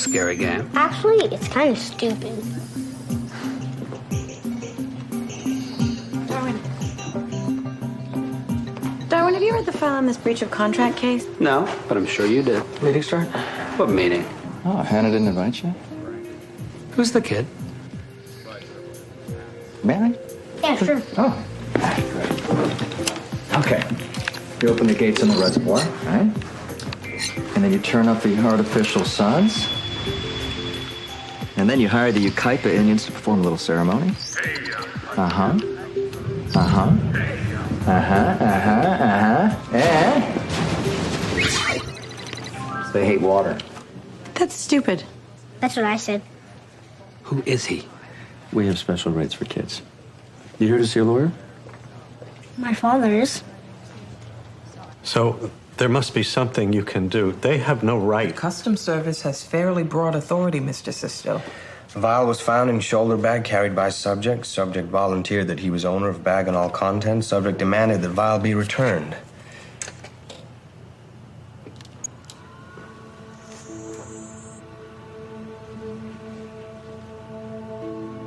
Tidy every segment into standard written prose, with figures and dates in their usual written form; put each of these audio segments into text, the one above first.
scary game. Actually, it's kind of stupid. Darwin, have you read the file on this breach of contract case? No, but I'm sure you did. Meeting start? What meeting? Oh, Hannah didn't invite you? Who's the kid? Mary? Yeah, sure. Oh. Okay. You open the gates in the reservoir, right? And then you turn up the artificial suns. And then you hire the Ukaipa Indians to perform a little ceremony. Uh-huh. Uh-huh. And they hate water. That's stupid. That's what I said. Who is he? We have special rates for kids. You here to see a lawyer? My father is. So there must be something you can do. They have no right. Customs Service has fairly broad authority, Mr. Sisto. The vial was found in shoulder bag carried by subject. Subject volunteered that he was owner of bag and all contents. Subject demanded that vial be returned.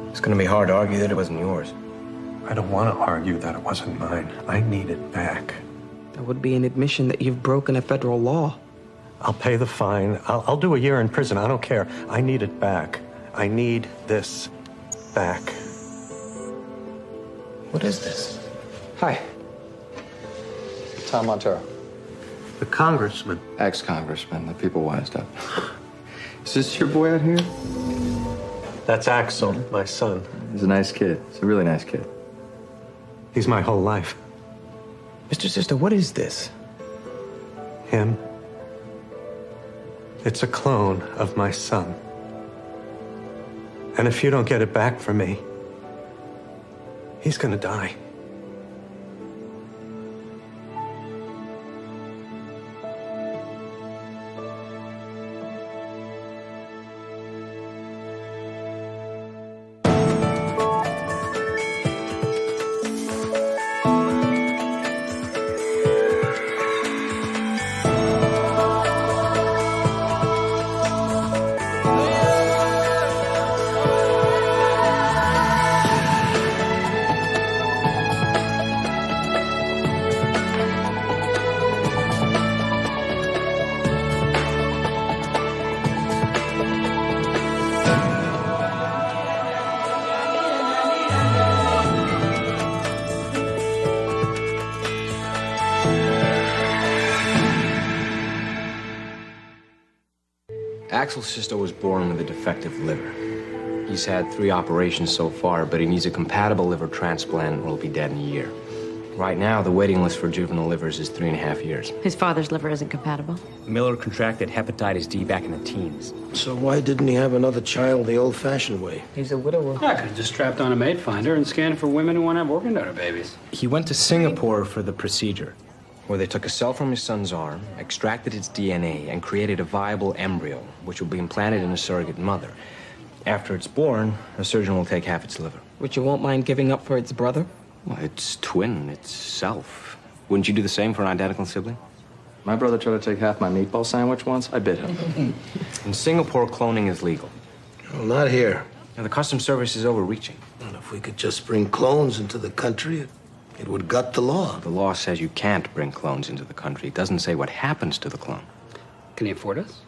It's going to be hard to argue that it wasn't yours. I don't want to argue that it wasn't mine. I need it back. That would be an admission that you've broken a federal law. I'll pay the fine. I'll do a year in prison. I don't care. I need it back. I need this back. What is this? Hi. Tom Montero. The congressman. Ex-congressman. The people wised up. Is this your boy out here? That's Axel, my son. He's a nice kid. He's a really nice kid. He's my whole life. Mr. Sisto, what is this? Him. It's a clone of my son. And if you don't get it back for me, he's gonna die. Axel Sisto was born with a defective liver. He's had 3 operations so far, but he needs a compatible liver transplant or he'll be dead in a year. Right now, the waiting list for juvenile livers is 3.5 years. His father's liver isn't compatible. Miller contracted hepatitis D back in the teens. So why didn't he have another child the old-fashioned way? He's a widower. I could have just strapped on a maid finder and scanned for women who want to have organ donor babies. He went to Singapore for the procedure, where they took a cell from his son's arm, extracted its DNA, and created a viable embryo, which will be implanted in a surrogate mother. After it's born, a surgeon will take half its liver. Which you won't mind giving up for its brother? Well, it's twin, it's self. Wouldn't you do the same for an identical sibling? My brother tried to take half my meatball sandwich once. I bit him. In Singapore, cloning is legal. Well, not here. Now, the Customs Service is overreaching. And if we could just bring clones into the country, it would gut the law. The law says you can't bring clones into the country. It doesn't say what happens to the clone. Can he afford us?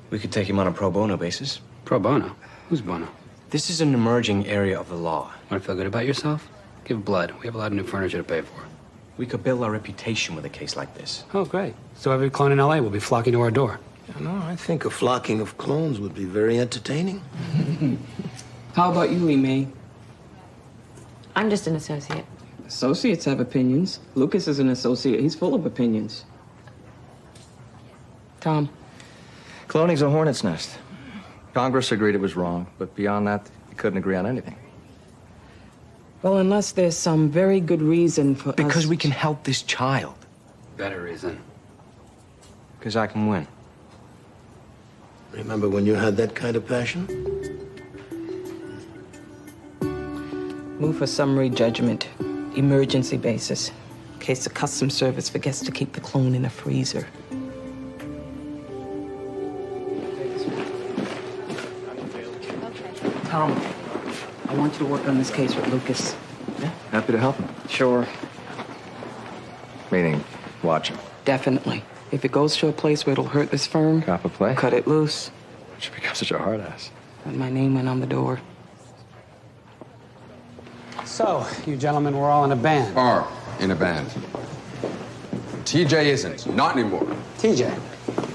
We could take him on a pro bono basis. Pro bono? Who's bono? This is an emerging area of the law. Want to feel good about yourself? Give blood. We have a lot of new furniture to pay for. We could build our reputation with a case like this. Oh, great. So every clone in L.A. will be flocking to our door. No, I think a flocking of clones would be very entertaining. How about you, Ime? I'm just an associate. Associates have opinions. Lucas is an associate. He's full of opinions. Tom. Cloning's a hornet's nest. Congress agreed it was wrong, but beyond that, they couldn't agree on anything. Well, unless there's some very good reason for Because us... we can help this child. Better reason. Because I can win. Remember when you had that kind of passion? Move for summary judgment. Emergency basis. In case the Customs Service forgets to keep the clone in a freezer. Tom, I want you to work on this case with Lucas. Yeah, happy to help him. Sure. Meaning, watch him. Definitely. If it goes to a place where it'll hurt this firm, Cop a play? cut it loose. Why'd you become such a hard ass? And my name went on the door. So, you gentlemen were all in a band. Are in a band. TJ isn't. Not anymore. TJ.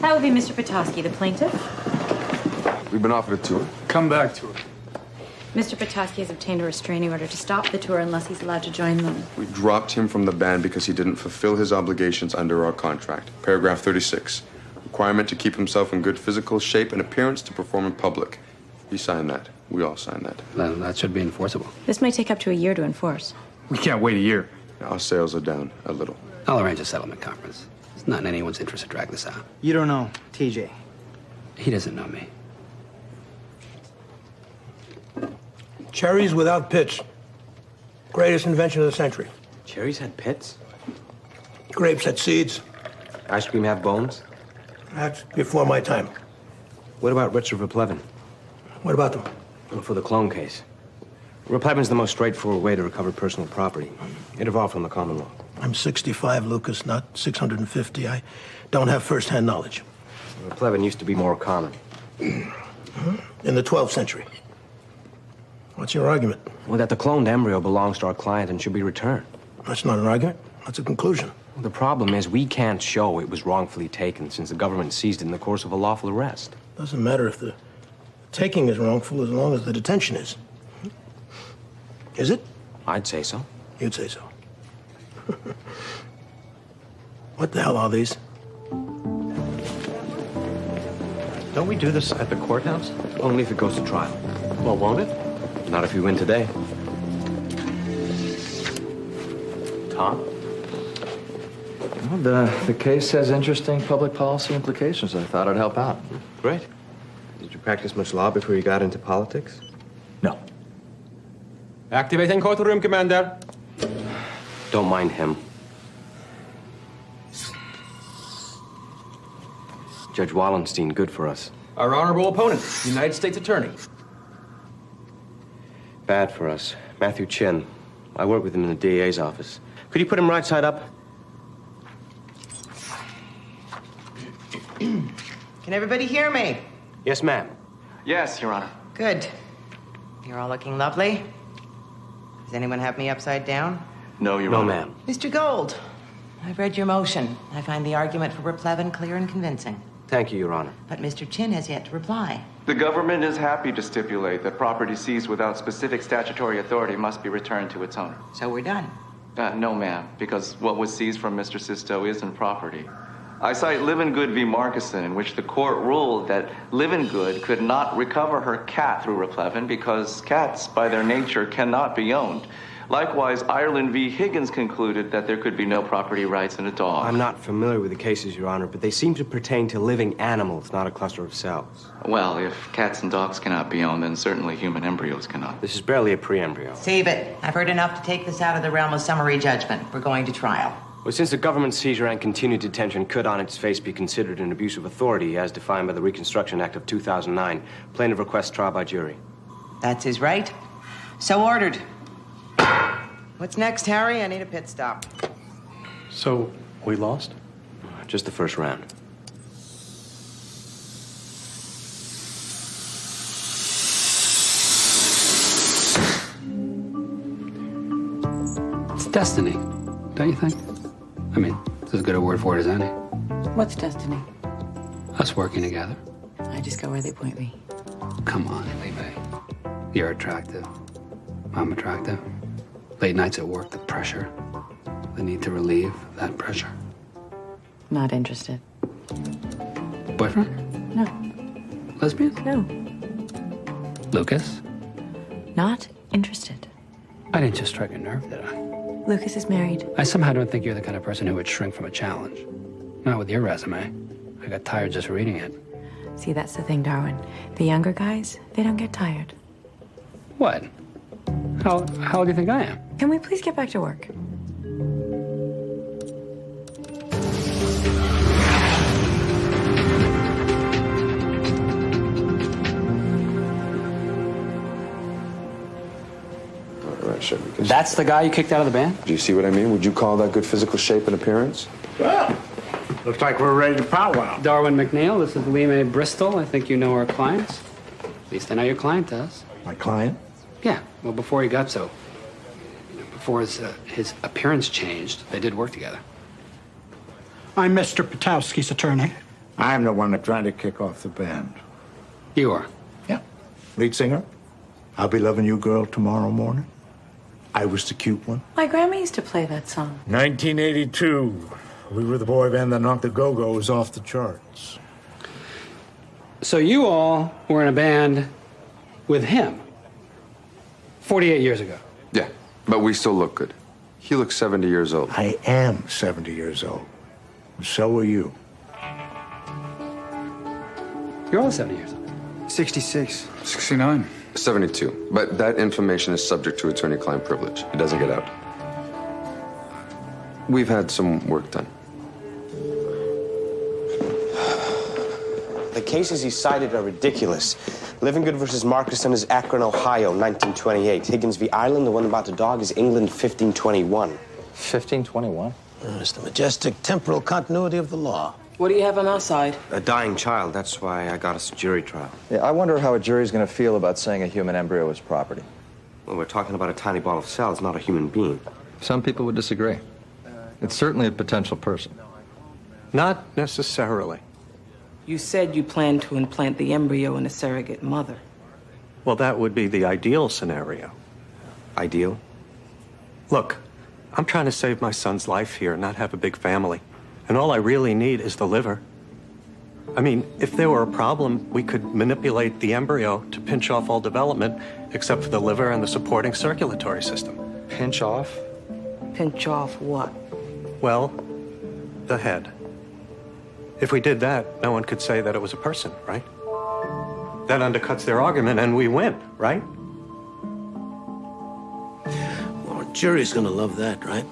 That would be Mr. Petoskey, the plaintiff. We've been offered a tour. Come back to it. Mr. Petoskey has obtained a restraining order to stop the tour unless he's allowed to join them. We dropped him from the band because he didn't fulfill his obligations under our contract. Paragraph 36. Requirement to keep himself in good physical shape and appearance to perform in public. He signed that. We all signed that. Well, that should be enforceable. This may take up to a year to enforce. We can't wait a year. Our sales are down a little. I'll arrange a settlement conference. It's not in anyone's interest to drag this out. You don't know TJ. He doesn't know me. Cherries without pits. Greatest invention of the century. Cherries had pits? Grapes had seeds. Ice cream have bones? That's before my time. What about Richard Replevin? What about them? For the clone case. Replevin's the most straightforward way to recover personal property. It evolved from the common law. I'm 65, Lucas, not 650. I don't have first-hand knowledge. Replevin used to be more common. In the 12th century. What's your argument? Well, that the cloned embryo belongs to our client and should be returned. That's not an argument. That's a conclusion. The problem is we can't show it was wrongfully taken since the government seized it in the course of a lawful arrest. Doesn't matter if the taking is wrongful as long as the detention is. Is it? I'd say so. You'd say so. What the hell are these? Don't we do this at the courthouse? Only if it goes to trial. Well, won't it? Not if we win today. Tom? Well, the case has interesting public policy implications. I thought I'd help out. Great. Did you practice much law before you got into politics? No. Activating courtroom, Commander. Don't mind him. Judge Wallenstein, good for us. Our honorable opponent, United States Attorney. Bad for us. Matthew Chin. I work with him in the DA's office. Could you put him right side up? Can everybody hear me? Yes, ma'am. Yes, Your Honor. Good. You're all looking lovely. Does anyone have me upside down? No, Your No, Honor. ma'am. Mr. Gold, I've read your motion. I find the argument for Replevin clear and convincing. Thank you, Your Honor. But Mr. Chin has yet to reply. The government is happy to stipulate that property seized without specific statutory authority must be returned to its owner. So we're done. No, ma'am, because what was seized from Mr. Sisto isn't property. I cite Livengood v. Markison, in which the court ruled that Livengood could not recover her cat through Replevin because cats, by their nature, cannot be owned. Likewise, Ireland v. Higgins concluded that there could be no property rights in a dog. I'm not familiar with the cases, Your Honor, but they seem to pertain to living animals, not a cluster of cells. Well, if cats and dogs cannot be owned, then certainly human embryos cannot. This is barely a pre-embryo. Save it. I've heard enough to take this out of the realm of summary judgment. We're going to trial. Well, since the government seizure and continued detention could on its face be considered an abuse of authority as defined by the Reconstruction Act of 2009, plaintiff requests trial by jury. That's his right. So ordered. What's next, Harry? I need a pit stop. So, we lost? Just the first round. It's destiny, don't you think? I mean, it's as good a word for it as any. What's destiny? Us working together. I just go where they point me. Come on, Libe. You're attractive. I'm attractive. Late nights at work, the pressure. The need to relieve that pressure. Not interested. Boyfriend? No. Lesbian? No. Lucas? Not interested. I didn't just strike a nerve, did I? Lucas is married. I somehow don't think you're the kind of person who would shrink from a challenge. Not with your resume. I got tired just reading it. See, that's the thing, Darwin. The younger guys, they don't get tired. What? How old do you think I am? Can we please get back to work? pressure. Because That's the guy you kicked out of the band? do you see what I mean? Would you call that good physical shape and appearance? Well, looks like we're ready to powwow. Darwin McNeil, this is Lee May Bristol. I think you know our clients. At least I know your client does. My client? Yeah, well, before he got so... Before his appearance changed, they did work together. I'm Mr. Potowski's attorney. I'm the one that tried to kick off the band. You are? Yeah. Lead singer. I'll be loving you, girl, tomorrow morning. I was the cute one. My grandma used to play that song. 1982. We were the boy band that knocked the Go-Go's off the charts. So you all were in a band with him 48 years ago? Yeah, but we still look good. He looks 70 years old. I am 70 years old. So are you. You're all 70 years old. 66. 69. 72. But that information is subject to attorney-client privilege. It doesn't get out. We've had some work done. The cases he cited are ridiculous. Living Good versus Marcusson is Akron, Ohio, 1928. Higgins v. Ireland, the one about the dog, is England, 1521. 1521? It's the majestic temporal continuity of the law. What do you have on our side? A dying child. That's why I got us a jury trial. Yeah, I wonder how a jury's going to feel about saying a human embryo is property. Well, we're talking about a tiny ball of cells, not a human being. Some people would disagree. It's certainly a potential person. Not necessarily. You said you planned to implant the embryo in a surrogate mother. Well, that would be the ideal scenario. Ideal? Look, I'm trying to save my son's life here, not have a big family. And all I really need is the liver. I mean, if there were a problem, we could manipulate the embryo to pinch off all development, except for the liver and the supporting circulatory system. Pinch off? Pinch off what? Well, the head. If we did that, no one could say that it was a person, right? That undercuts their argument and we win, right? Well, our jury's gonna love that, right?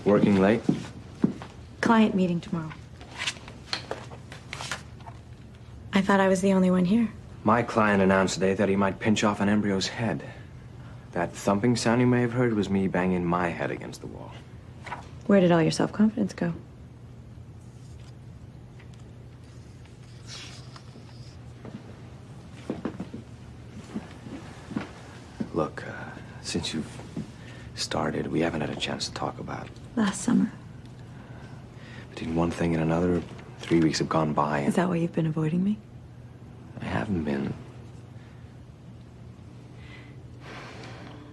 Working late? Client meeting tomorrow. I thought I was the only one here. My client announced today that he might pinch off an embryo's head. That thumping sound you may have heard was me banging my head against the wall. Where did all your self-confidence go? Look, since you've started, we haven't had a chance to talk about it. Last summer. Between one thing and another, 3 weeks have gone by. Is that why you've been avoiding me? I haven't been.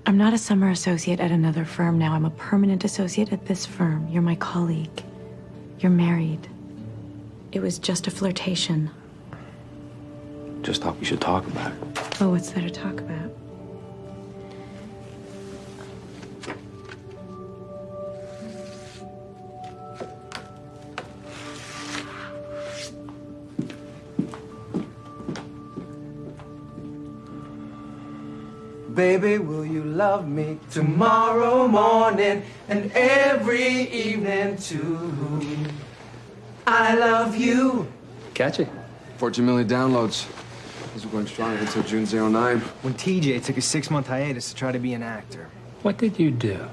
I'm not a summer associate at another firm now. I'm a permanent associate at this firm. You're my colleague. You're married. It was just a flirtation. Just thought we should talk about it. Oh, what's there to talk about? Baby, will you love me tomorrow morning and every evening too? I love you. Catchy. 14 million downloads. These were going strong until June 09. When TJ took a 6-month hiatus to try to be an actor. What did you do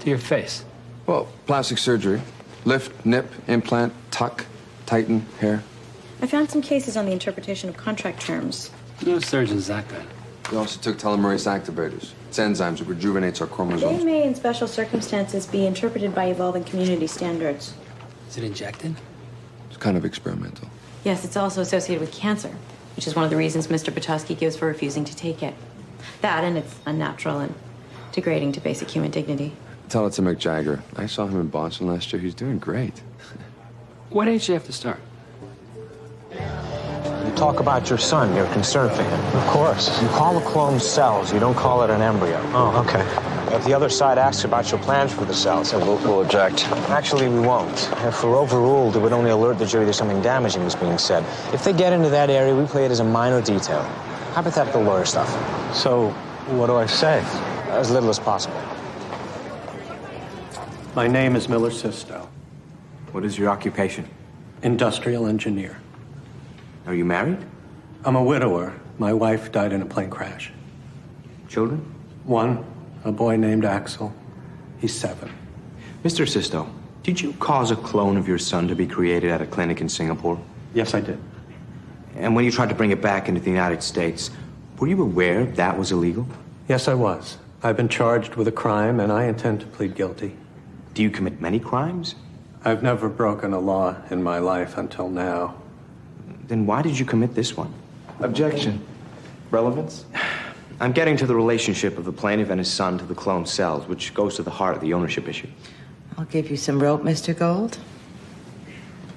to your face? Well, plastic surgery. Lift, nip, implant, tuck, tighten, hair. I found some cases on the interpretation of contract terms. No surgeon's that good. We also took telomerase activators. It's enzymes that rejuvenates our chromosomes. They may, in special circumstances, be interpreted by evolving community standards. Is it injected? It's kind of experimental. Yes, it's also associated with cancer, which is one of the reasons Mr. Potowski gives for refusing to take it. That, and it's unnatural and degrading to basic human dignity. Tell it to Mick Jagger. I saw him in Boston last year. He's doing great. What age do you have to start? You talk about your son, you're concerned for him. Of course. You call the clone cells, you don't call it an embryo. Oh, okay. If the other side asks about your plans for the cells, then we'll object. Actually, we won't. If we're overruled, it would only alert the jury that something damaging was being said. If they get into that area, we play it as a minor detail. Hypothetical lawyer stuff. So, what do I say? As little as possible. My name is Miller Sisto. What is your occupation? Industrial engineer. Are you married? I'm a widower. My wife died in a plane crash. Children? One, a boy named Axel. He's 7. Mr. Sisto, did you cause a clone of your son to be created at a clinic in Singapore? Yes, I did. And when you tried to bring it back into the United States, were you aware that was illegal? Yes, I was. I've been charged with a crime, and I intend to plead guilty. Do you commit many crimes? I've never broken a law in my life until now. Then why did you commit this one? Objection. Relevance? I'm getting to the relationship of the plaintiff and his son to the cloned cells, which goes to the heart of the ownership issue. I'll give you some rope, Mr. Gold.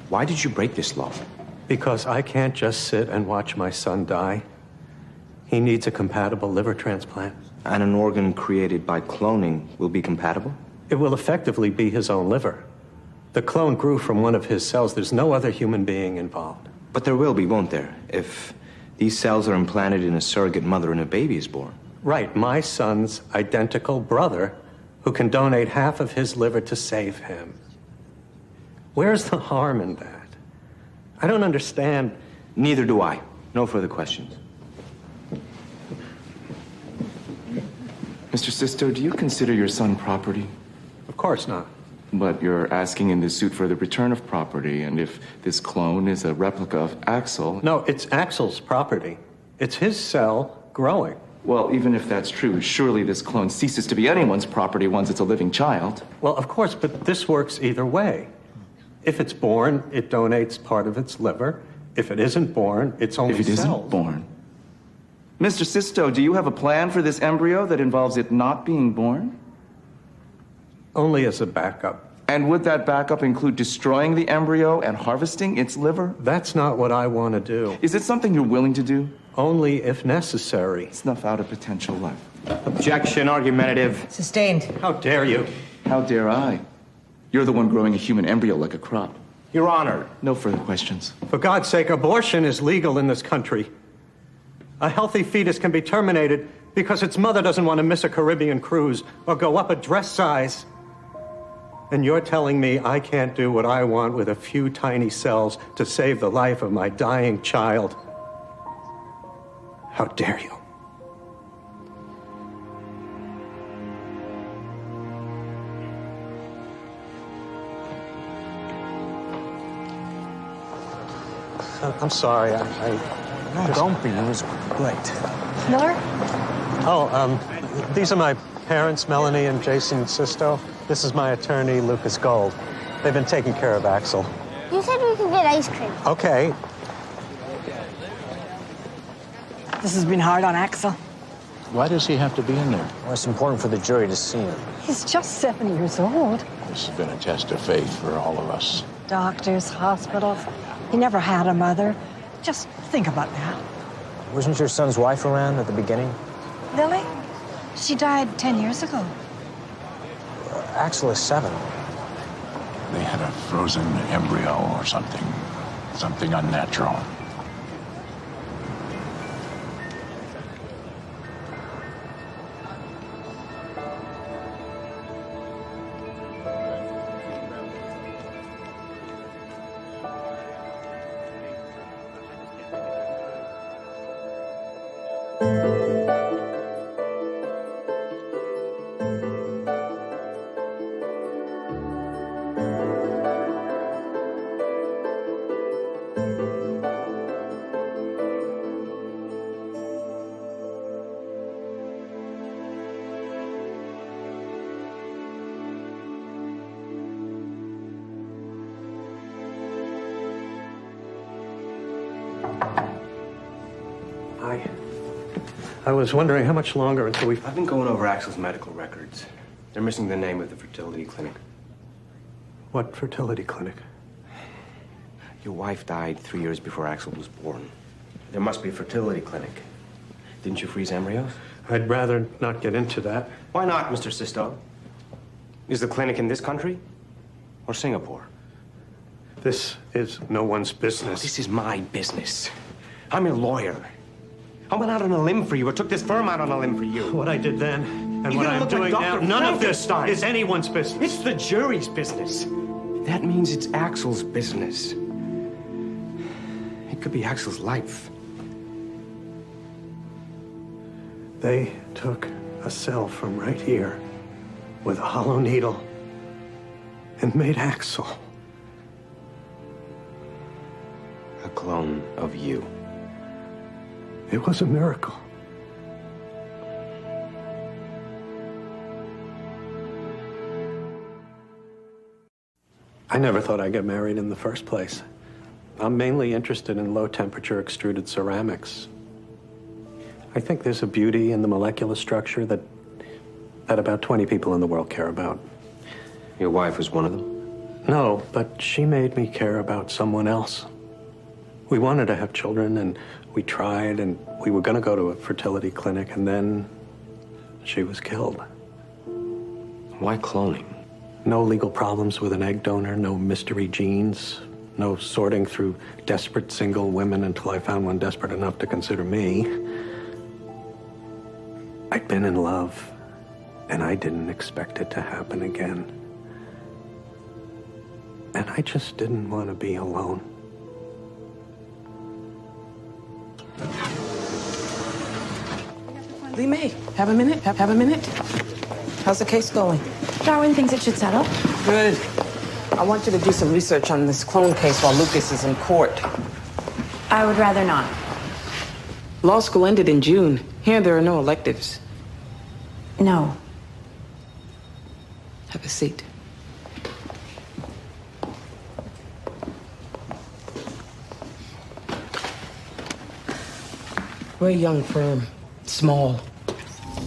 Why did you break this law? Because I can't just sit and watch my son die. He needs a compatible liver transplant. And an organ created by cloning will be compatible? It will effectively be his own liver. The clone grew from one of his cells. There's no other human being involved. But there will be, won't there, if these cells are implanted in a surrogate mother and a baby is born? Right, my son's identical brother who can donate half of his liver to save him. Where's the harm in that? I don't understand. Neither do I. No further questions. Mr. Sisto, do you consider your son property? Of course not. But you're asking in this suit for the return of property, and if this clone is a replica of Axel... No, it's Axel's property. It's his cell growing. Well, even if that's true, surely this clone ceases to be anyone's property once it's a living child. Well, of course, but this works either way. If it's born, it donates part of its liver. If it isn't born, it's only cells. If it isn't born. Mr. Sisto, do you have a plan for this embryo that involves it not being born? Only as a backup. And would that backup include destroying the embryo and harvesting its liver? That's not what I want to do. Is it something you're willing to do? Only if necessary. Snuff out a potential life. Objection, argumentative. Sustained. How dare you? How dare I? You're the one growing a human embryo like a crop. Your Honor. No further questions. For God's sake, abortion is legal in this country. A healthy fetus can be terminated because its mother doesn't want to miss a Caribbean cruise or go up a dress size. And you're telling me I can't do what I want with a few tiny cells to save the life of my dying child? How dare you? I'm sorry, No, don't be. It was great. Miller? Oh, these are my parents, Melanie and Jason Sisto. This is my attorney, Lucas Gold. They've been taking care of Axel. You said we could get ice cream. Okay. This has been hard on Axel. Why does he have to be in there? Well, it's important for the jury to see him. He's just 7 years old. This has been a test of faith for all of us. Doctors, hospitals. He never had a mother. Just think about that. Wasn't your son's wife around at the beginning? Lily? She died 10 years ago. Axel is 7. They had a frozen embryo or something unnatural. I was wondering how much longer until we... I've been going over Axel's medical records. They're missing the name of the fertility clinic. What fertility clinic? Your wife died 3 years before Axel was born. There must be a fertility clinic. Didn't you freeze embryos? I'd rather not get into that. Why not, Mr. Sisto? Is the clinic in this country or Singapore? This is no one's business. This is my business. I'm your lawyer. I went out on a limb for you. I took this firm out on a limb for you. What I did then and You're what gonna I'm look doing like now, Dr. none of this Frankenstein. is anyone's business. It's the jury's business. That means it's Axel's business. It could be Axel's life. They took a cell from right here with a hollow needle and made Axel. A clone of you. It was a miracle. I never thought I'd get married in the first place. I'm mainly interested in low-temperature extruded ceramics. I think there's a beauty in the molecular structure that about 20 people in the world care about. Your wife was one of them? No, but she made me care about someone else. We wanted to have children, and we tried, and we were going to go to a fertility clinic, and then she was killed. Why cloning? No legal problems with an egg donor, no mystery genes, no sorting through desperate single women until I found one desperate enough to consider me. I'd been in love, and I didn't expect it to happen again. And I just didn't want to be alone. Lee May, have a minute? Have a minute? How's the case going? Darwin thinks it should settle. Good. I want you to do some research on this clone case while Lucas is in court. I would rather not. Law school ended in June. Here, there are no electives. No. Have a seat. We're a young firm. Small.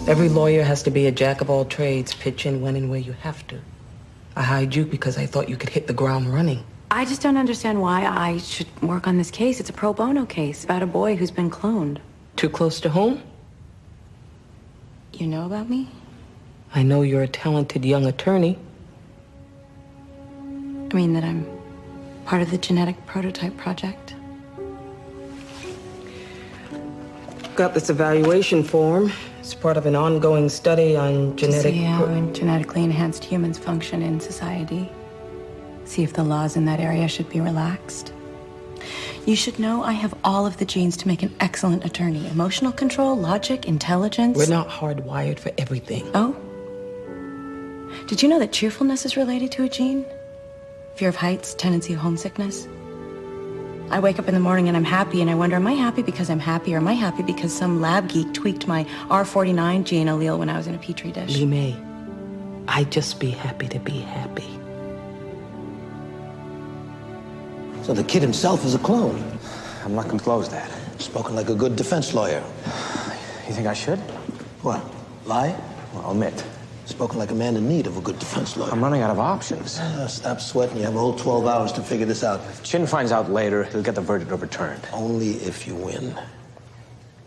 Every lawyer has to be a jack of all trades, pitch in when and where you have to. I hired you because I thought you could hit the ground running. I just don't understand why I should work on this case. It's a pro bono case about a boy who's been cloned. Too close to home? You know about me? I know you're a talented young attorney. I mean that I'm part of the genetic prototype project. Got this evaluation form. It's part of an ongoing study on genetic... To see how genetically enhanced humans function in society. See if the laws in that area should be relaxed. You should know I have all of the genes to make an excellent attorney. Emotional control, logic, intelligence. We're not hardwired for everything. Oh? Did you know that cheerfulness is related to a gene? Fear of heights, tendency of homesickness? I wake up in the morning and I'm happy, and I wonder, am I happy because I'm happy, or am I happy because some lab geek tweaked my R49 gene allele when I was in a petri dish? Lee May, I'd just be happy to be happy. So the kid himself is a clone. I'm not going to close that. Spoken like a good defense lawyer. You think I should? What? Lie? Well, omit. Spoken like a man in need of a good defense lawyer. I'm running out of options. Stop sweating. You have a whole 12 hours to figure this out. If Chin finds out later, he'll get the verdict overturned. Only if you win.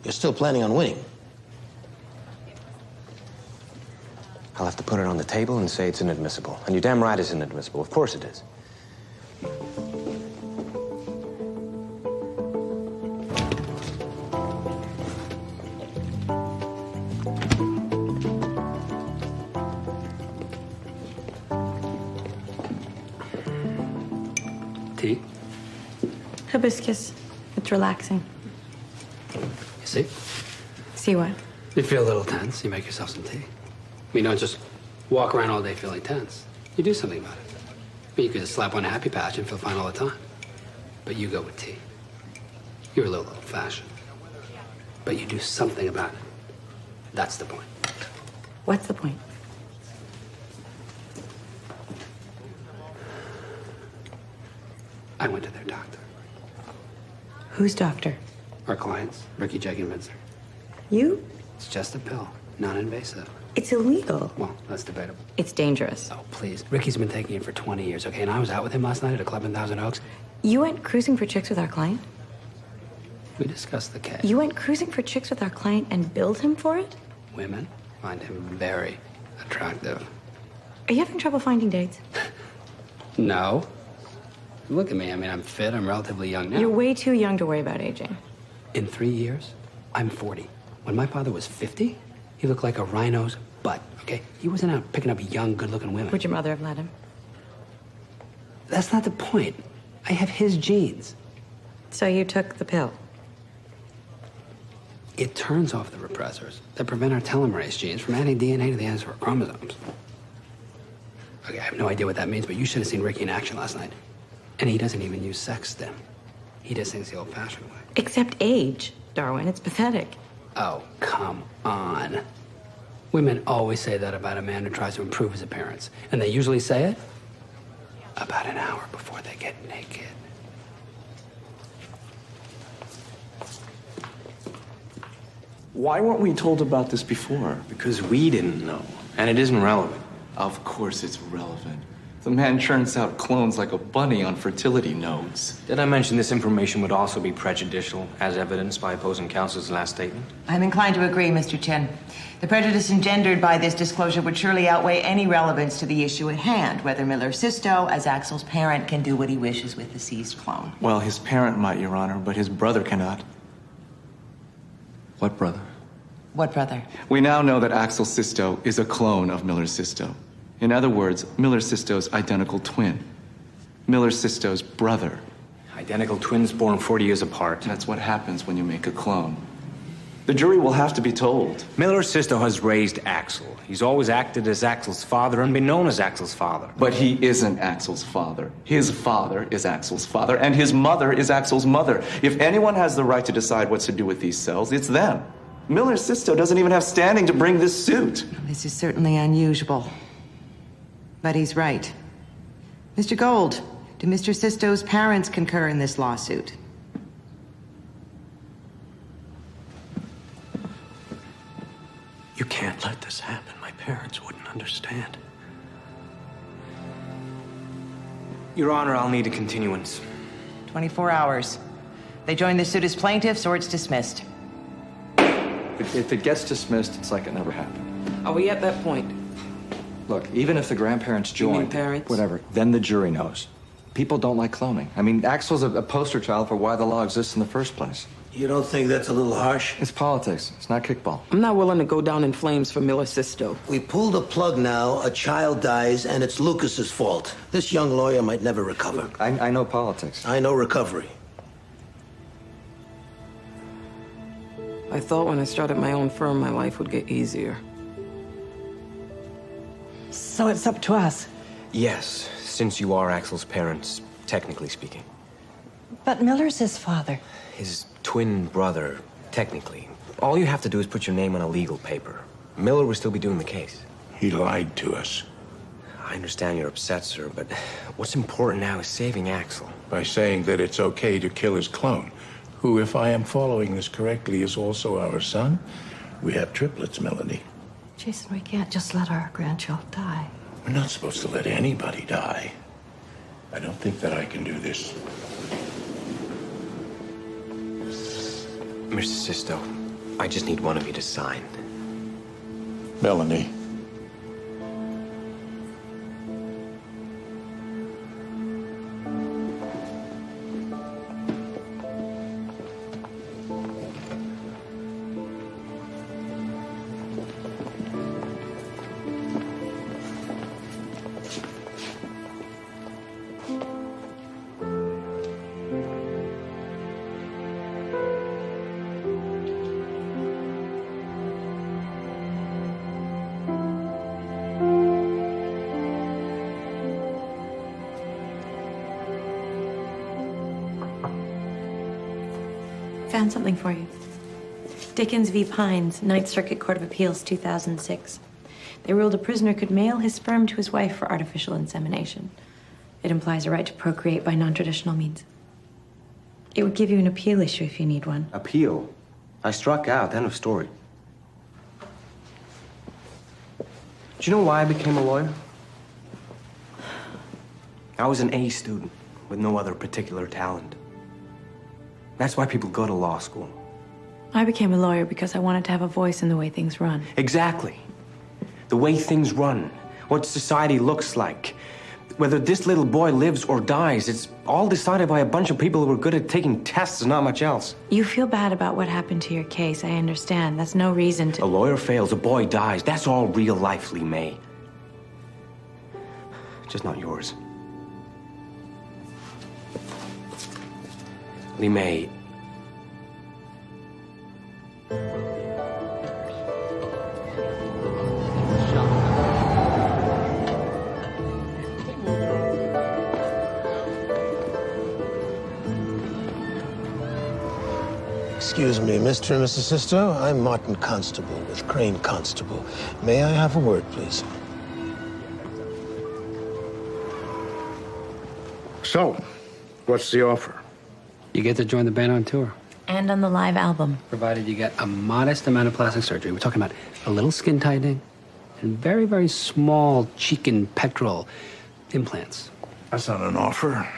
You're still planning on winning. I'll have to put it on the table and say it's inadmissible. And you're damn right it's inadmissible. Of course it is. Tea? Hibiscus. It's relaxing. You see? See what? You feel a little tense, you make yourself some tea. You don't just walk around all day feeling tense. You do something about it. You could just slap on a happy patch and feel fine all the time. But you go with tea. You're a little old-fashioned. But you do something about it. That's the point. What's the point? I went to their doctor. Whose doctor? Our clients, Ricky, Jackie, and Minzer. You? It's just a pill, non-invasive. It's illegal. Well, that's debatable. It's dangerous. Oh, please. Ricky's been taking it for 20 years, okay? And I was out with him last night at a club in Thousand Oaks. You went cruising for chicks with our client? We discussed the case. You went cruising for chicks with our client and billed him for it? Women find him very attractive. Are you having trouble finding dates? No. Look at me. I mean, I'm fit. I'm relatively young now. You're way too young to worry about aging. In 3 years, I'm 40. When my father was 50, he looked like a rhino's butt, okay? He wasn't out picking up young, good-looking women. Would your mother have let him? That's not the point. I have his genes. So you took the pill? It turns off the repressors that prevent our telomerase genes from adding DNA to the ends of our chromosomes. Okay, I have no idea what that means, but you should have seen Ricky in action last night. And he doesn't even use sex stim. He just thinks the old-fashioned way. Except age, Darwin. It's pathetic. Oh, come on. Women always say that about a man who tries to improve his appearance. And they usually say it about an hour before they get naked. Why weren't we told about this before? Because we didn't know, and it isn't relevant. Of course it's relevant. The man churns out clones like a bunny on fertility nodes. Did I mention this information would also be prejudicial, as evidenced by opposing counsel's last statement? I'm inclined to agree, Mr. Chen. The prejudice engendered by this disclosure would surely outweigh any relevance to the issue at hand, whether Miller Sisto, as Axel's parent, can do what he wishes with the seized clone. Well, his parent might, Your Honor, but his brother cannot. What brother? What brother? We now know that Axel Sisto is a clone of Miller Sisto. In other words, Miller Sisto's identical twin. Miller Sisto's brother. Identical twins born 40 years apart. That's what happens when you make a clone. The jury will have to be told. Miller Sisto has raised Axel. He's always acted as Axel's father and been known as Axel's father. But he isn't Axel's father. His father is Axel's father, and his mother is Axel's mother. If anyone has the right to decide what to do with these cells, it's them. Miller Sisto doesn't even have standing to bring this suit. This is certainly unusual. But he's right. Mr. Gold, do Mr. Sisto's parents concur in this lawsuit? You can't let this happen. My parents wouldn't understand. Your Honor, I'll need a continuance. 24 hours. They join the suit as plaintiffs or it's dismissed. If it gets dismissed, it's like it never happened. Are we at that point? Look, even if the grandparents You mean join, parents? whatever, then the jury knows. People don't like cloning. I mean, Axel's a poster child for why the law exists in the first place. You don't think that's a little harsh? It's politics. It's not kickball. I'm not willing to go down in flames for Miller Sisto. We pull the plug now, a child dies, and it's Lucas's fault. This young lawyer might never recover. I know politics. I know recovery. I thought when I started my own firm, my life would get easier. So it's up to us. Yes, since you are Axel's parents, technically speaking. But Miller's his father. His twin brother, technically. All you have to do is put your name on a legal paper. Miller will still be doing the case. He lied to us. I understand you're upset, sir, but what's important now is saving Axel. By saying that it's okay to kill his clone, who, if I am following this correctly, is also our son. We have triplets, Melanie. Jason, we can't just let our grandchild die. We're not supposed to let anybody die. I don't think that I can do this. Mr. Sisto, I just need one of you to sign. Melanie. Found something for you. Dickens v. Pines, Ninth Circuit Court of Appeals, 2006. They ruled a prisoner could mail his sperm to his wife for artificial insemination. It implies a right to procreate by non-traditional means. It would give you an appeal issue if you need one. Appeal? I struck out, end of story. Do you know why I became a lawyer? I was an A student with no other particular talent. That's why people go to law school. I became a lawyer because I wanted to have a voice in the way things run. Exactly. The way things run, what society looks like. Whether this little boy lives or dies, it's all decided by a bunch of people who are good at taking tests and not much else. You feel bad about what happened to your case. I understand. That's no reason to... A lawyer fails, a boy dies. That's all real life, Lee May. Just not yours. Lee May. Excuse me, Mr. and Mrs. Sisto. I'm Martin Constable with Crane Constable. May I have a word, please? So, what's the offer? You get to join the band on tour. And on the live album. Provided you get a modest amount of plastic surgery. We're talking about a little skin tightening and very, very small cheek and pectoral implants. That's not an offer.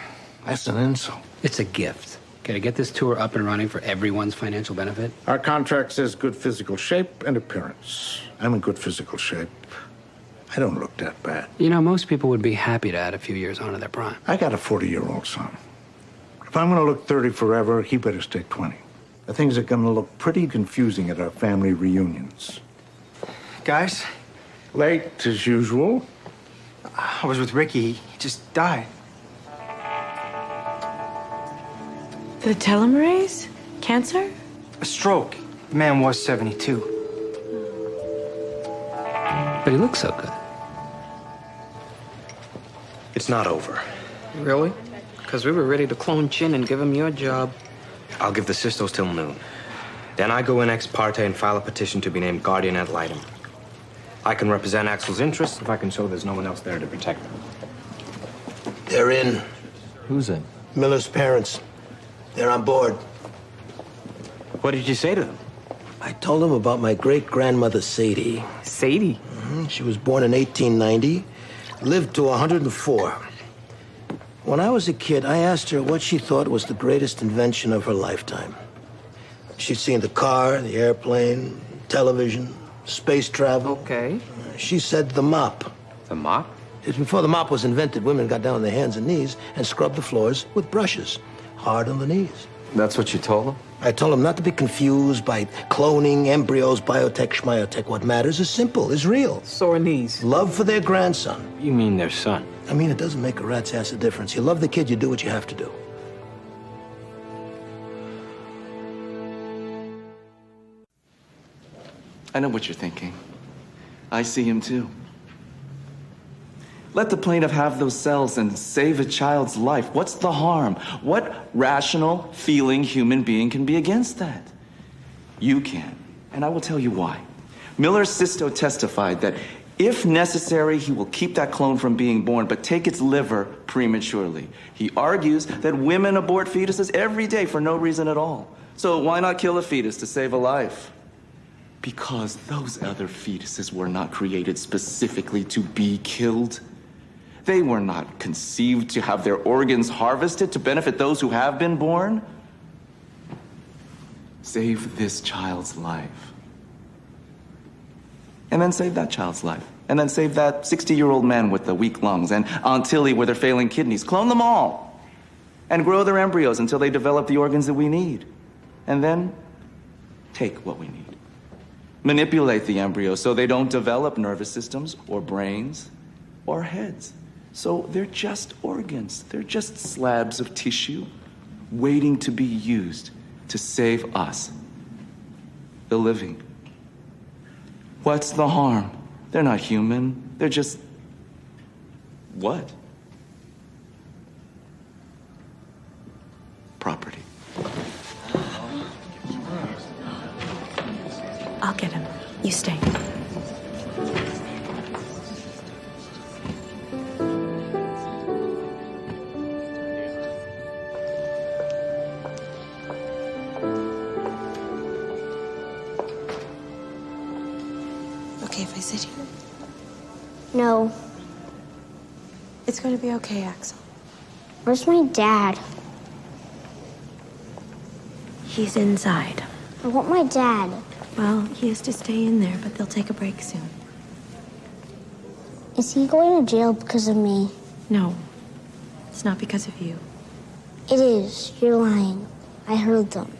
That's an insult. It's a gift. Okay, to get this tour up and running for everyone's financial benefit. Our contract says good physical shape and appearance. I'm in good physical shape. I don't look that bad. You know, most people would be happy to add a few years onto their prime. I got a 40-year-old son. If I'm going to look 30 forever, he better stay 20. The things are going to look pretty confusing at our family reunions. Guys? Late, as usual. I was with Ricky. He just died. The telomerase? Cancer? A stroke. The man was 72. But he looks so good. It's not over. Really? Because we were ready to clone Chin and give him your job. I'll give the Sistos till noon. Then I go in ex parte and file a petition to be named guardian ad litem. I can represent Axel's interests if I can show there's no one else there to protect him. They're in. Who's in? Miller's parents. They're on board. What did you say to them? I told them about my great-grandmother, Sadie. Sadie? She was born in 1890, lived to 104. When I was a kid, I asked her what she thought was the greatest invention of her lifetime. She'd seen the car, the airplane, television, space travel. Okay. She said the mop. The mop? Before the mop was invented, women got down on their hands and knees and scrubbed the floors with brushes, hard on the knees. That's what you told them? I told them not to be confused by cloning, embryos, biotech, schmiotech. What matters is simple, is real. Sore knees. Love for their grandson. You mean their son? I mean, it doesn't make a rat's ass of difference. You love the kid, you do what you have to do. I know what you're thinking. I see him too. Let the plaintiff have those cells and save a child's life. What's the harm? What rational, feeling human being can be against that? You can, and I will tell you why. Miller Sisto testified that if necessary, he will keep that clone from being born, but take its liver prematurely. He argues that women abort fetuses every day for no reason at all. So why not kill a fetus to save a life? Because those other fetuses were not created specifically to be killed. They were not conceived to have their organs harvested to benefit those who have been born. Save this child's life. And then save that child's life. And then save that 60-year-old man with the weak lungs and Aunt Tilly with her failing kidneys. Clone them all. And grow their embryos until they develop the organs that we need. And then take what we need. Manipulate the embryos so they don't develop nervous systems or brains or heads. So they're just organs. They're just slabs of tissue waiting to be used to save us, the living. What's the harm? They're not human. They're just... what? Property. I'll get him. You stay. Okay if I sit here? No. It's going to be okay, Axel. Where's my dad? He's inside. I want my dad. Well, he has to stay in there, but they'll take a break soon. Is he going to jail because of me? No, it's not because of you. It is. You're lying. I heard them.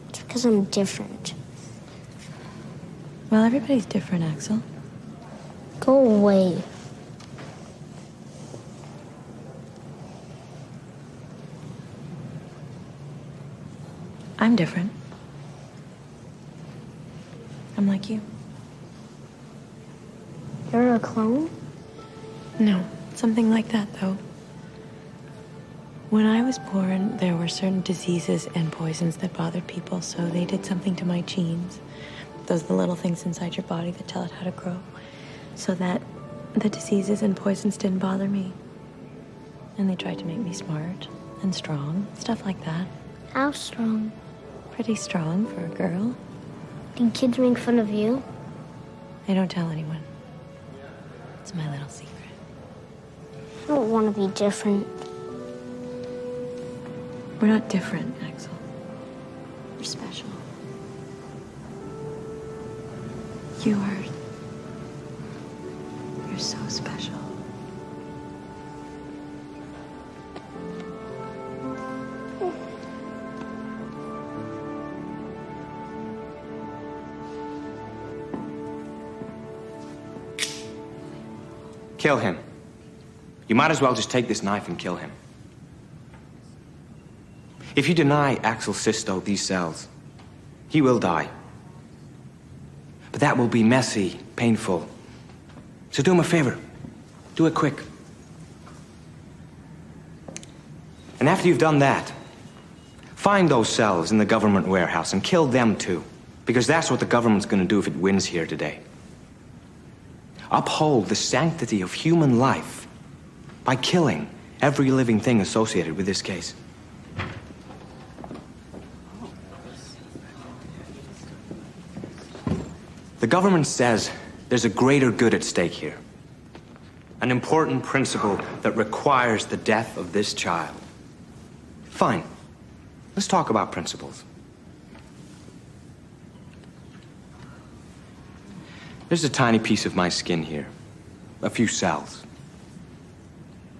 It's because I'm different. Well, everybody's different, Axel. Go away. I'm different. I'm like you. You're a clone? No, something like that, though. When I was born, there were certain diseases and poisons that bothered people, so they did something to my genes. Those are the little things inside your body that tell it how to grow, so that the diseases and poisons didn't bother me. And they tried to make me smart and strong, stuff like that. How strong? Pretty strong for a girl. Did kids make fun of you? I don't tell anyone. It's my little secret. I don't want to be different. We're not different, Axel. We're special. You are... You're so special. Kill him. You might as well just take this knife and kill him. If you deny Axel Sisto these cells, he will die. But that will be messy, painful. So do him a favor. Do it quick. And after you've done that, find those cells in the government warehouse and kill them too. Because that's what the government's gonna do if it wins here today. Uphold the sanctity of human life by killing every living thing associated with this case. The government says there's a greater good at stake here. An important principle that requires the death of this child. Fine. Let's talk about principles. There's a tiny piece of my skin here. A few cells.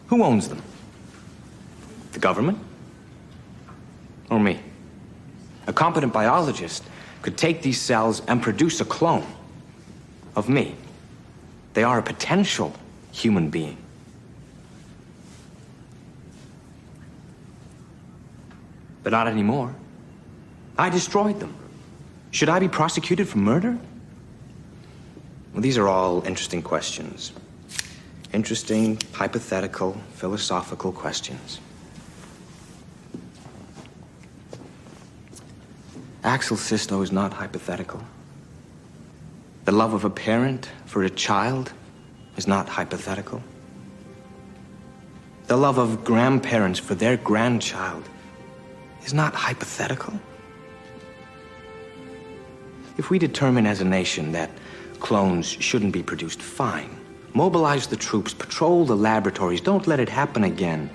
Who owns them? The government? Or me? A competent biologist could take these cells and produce a clone of me. They are a potential human being. But not anymore. I destroyed them. Should I be prosecuted for murder? Well, these are all interesting questions. Interesting, hypothetical, philosophical questions. Axel Sisto is not hypothetical. The love of a parent for a child is not hypothetical. The love of grandparents for their grandchild is not hypothetical. If we determine as a nation that clones shouldn't be produced, fine. Mobilize the troops, patrol the laboratories, don't let it happen again.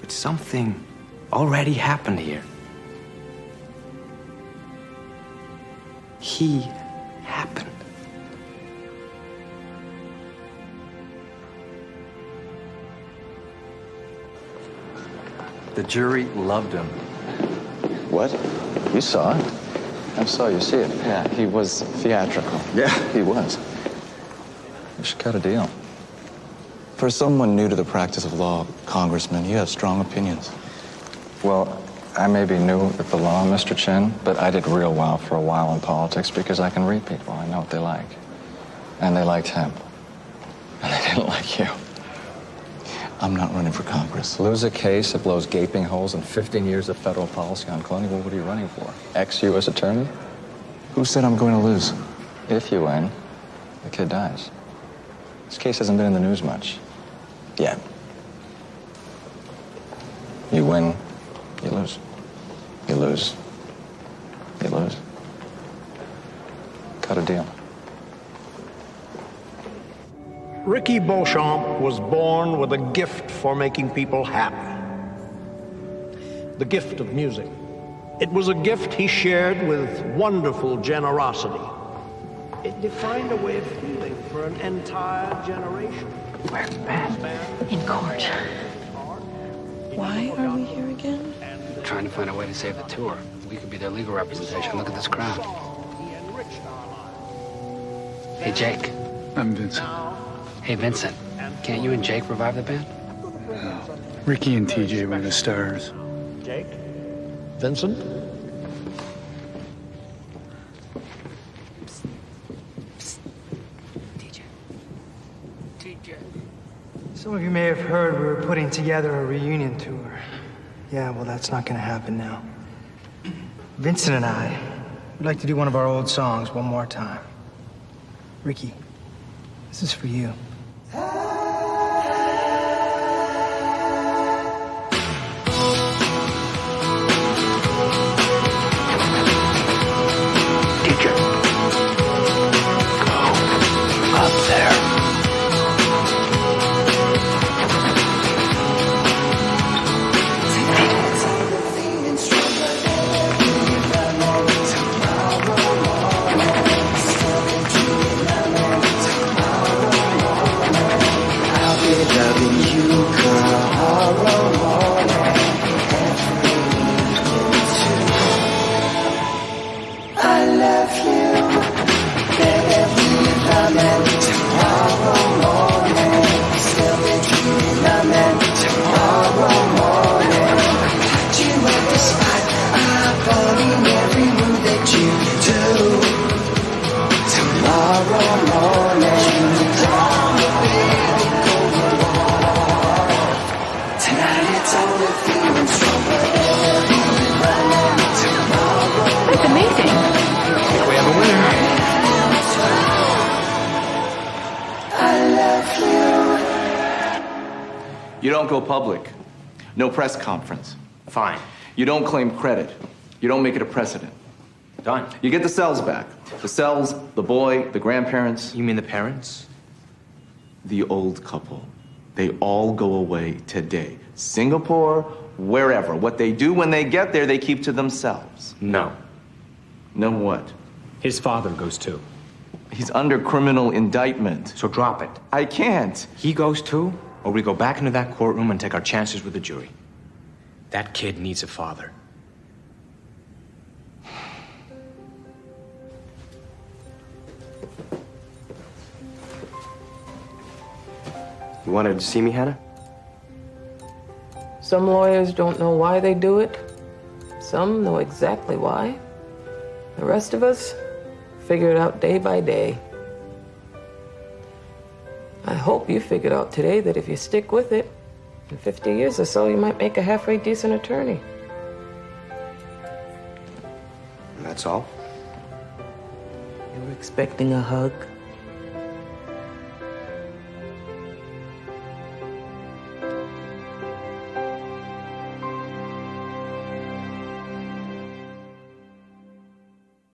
But something already happened here. He happened. The jury loved him. What? You saw it? I saw you see it. Yeah, he was theatrical. Yeah, he was. You should cut a deal. For someone new to the practice of law, Congressman, you have strong opinions. Well, I may be new at the law, Mr. Chen, but I did real well for a while in politics because I can read people. I know what they like. And they liked him. And they didn't like you. I'm not running for Congress. Lose a case, it blows gaping holes in 15 years of federal policy on cloning. Well, what are you running for? Ex-U.S. attorney? Who said I'm going to lose? If you win, the kid dies. This case hasn't been in the news much. Yet. You win, you lose. You lose. You lose. Cut a deal. Ricky Beauchamp was born with a gift for making people happy. the gift of music. It was a gift he shared with wonderful generosity. It defined a way of feeling for an entire generation. Where's Ben? In court. Why are we here again? Trying to find a way to save the tour. We could be their legal representation. Look at this crowd. Hey, Jake. I'm Vincent. Hey, Vincent. Can't you and Jake revive the band? Ricky and TJ were the stars. Jake? Vincent? Some of you may have heard we were putting together a reunion tour. Yeah, well, that's not gonna happen now. Vincent and I would like to do one of our old songs one more time. Ricky, this is for you. You don't go public. No press conference. Fine. You don't claim credit. You don't make it a precedent. Done. You get the cells back. The cells, the boy, the grandparents. You mean the parents? The old couple. They all go away today. Singapore, wherever. What they do when they get there, they keep to themselves. No. No what? His father goes too. He's under criminal indictment. So drop it. I can't. He goes too, or we go back into that courtroom and take our chances with the jury. That kid needs a father. You wanted to see me, Hannah? Some lawyers don't know why they do it. Some know exactly why. The rest of us figure it out day by day. I hope you figured out today that if you stick with it, in 50 years or so, you might make a halfway decent attorney. And that's all? You were expecting a hug?